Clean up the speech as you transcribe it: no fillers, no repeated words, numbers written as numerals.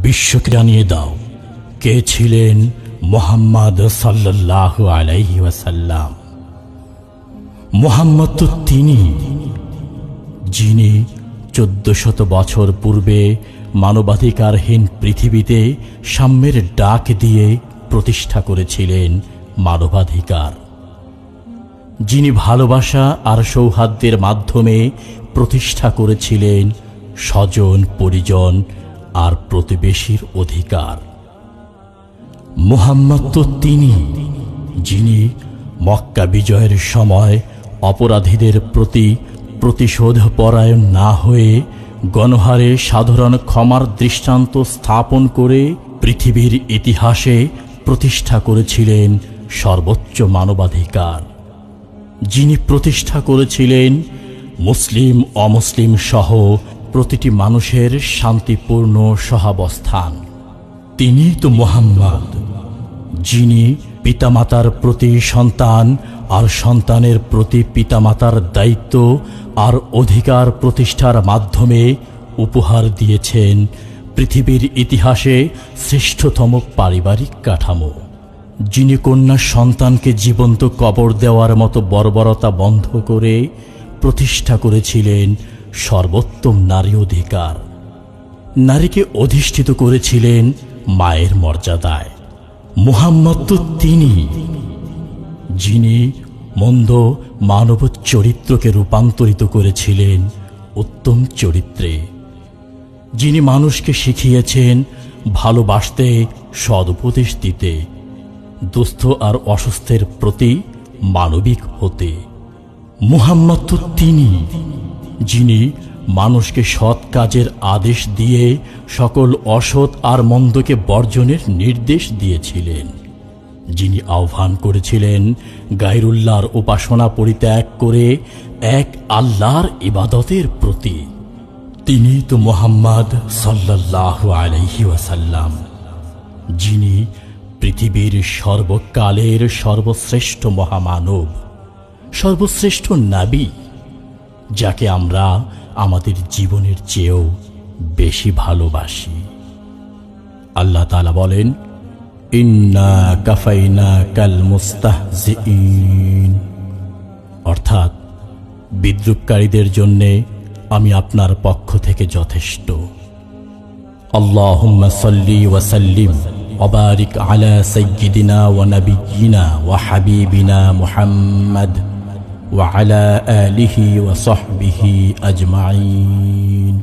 বিশ্বকে জানিয়ে দাও কে ছিলেন মুহাম্মদ সাল্লাল্লাহু আলাইহি ওয়াসাল্লাম। মুহাম্মদ তো তিনি, যিনি 1400 বছর পূর্বে মানবাধিকারহীন পৃথিবীতে সাম্যের ডাক দিয়ে প্রতিষ্ঠা করেছিলেন মানবাধিকার, যিনি ভালোবাসা আর সৌহার্দ্যের মাধ্যমে প্রতিষ্ঠা করেছিলেন স্বজন পরিজন আর প্রতিবেশীর অধিকার। মুহাম্মদ তো তিনি, যিনি মক্কা বিজয়ের সময় অপরাধীদের প্রতি প্রতিশোধ পরায়ণ না হয়ে গণহারে সাধারণ ক্ষমার দৃষ্টান্ত স্থাপন করে পৃথিবীর ইতিহাসে প্রতিষ্ঠা করেছিলেন সর্বোচ্চ মানবাধিকার, যিনি প্রতিষ্ঠা করেছিলেন মুসলিম অমুসলিম সহ প্রতিটি মানুষের শান্তিপূর্ণ সহাবস্থান। তিনি তো মুহাম্মদ, যিনি পিতামাতার প্রতি সন্তান আর সন্তানের প্রতি পিতামাতার দায়িত্ব আর অধিকার প্রতিষ্ঠার মাধ্যমে উপহার দিয়েছেন পৃথিবীর ইতিহাসে শ্রেষ্ঠতম পারিবারিক কাঠামো, যিনি কন্যা সন্তানকে জীবন্ত কবর দেওয়ার মতো বর্বরতা বন্ধ করে প্রতিষ্ঠা করেছিলেন সর্বোত্তম নারী অধিকার, নারীকে অধিষ্ঠিত করেছিলেন মায়ের মর্যাদায়। মুহাম্মদ তো তিনি, যিনি মন্দ মানব চরিত্রকে রূপান্তরিত করেছিলেন উত্তম চরিত্রে, যিনি মানুষকে শিখিয়েছেন ভালোবাসতে, সদুপদেশ দিতে, দুস্থ আর অসুস্থের প্রতি মানবিক হতে। মুহাম্মদ তো তিনি, যিনি মানুষকে সৎ কাজের আদেশ দিয়ে সকল অসৎ আর মন্দকে বর্জনের নির্দেশ দিয়েছিলেন, যিনি আহ্বান করেছিলেন গায়রুল্লাহর উপাসনা পরিত্যাগ করে এক আল্লাহর ইবাদতের প্রতি। তিনি তো মুহাম্মদ সাল্লাল্লাহু আলাইহি ওয়াসাল্লাম, যিনি পৃথিবীর সর্বকালের সর্বশ্রেষ্ঠ মহামানব, সর্বশ্রেষ্ঠ নবী, যাকে আমরা আমাদের জীবনের চেয়েও বেশি ভালোবাসি। আল্লাহ তাআলা বলেন, ইন্না কাফাইনাকাল মুস্তাহজিইন, অর্থাৎ বিদ্রূপকারীদের জন্যে আমি আপনার পক্ষ থেকে যথেষ্ট। আল্লাহুম্মা সাল্লি ওয়া সাল্লিম ওয়া বারিক আলা সাইয়্যিদিনা ওয়া নাবিয়্যিনা ওয়া হাবিবিনা মুহাম্মদ ওয়া আলা আলিহি ওয়া সাহবিহি আজমাইন।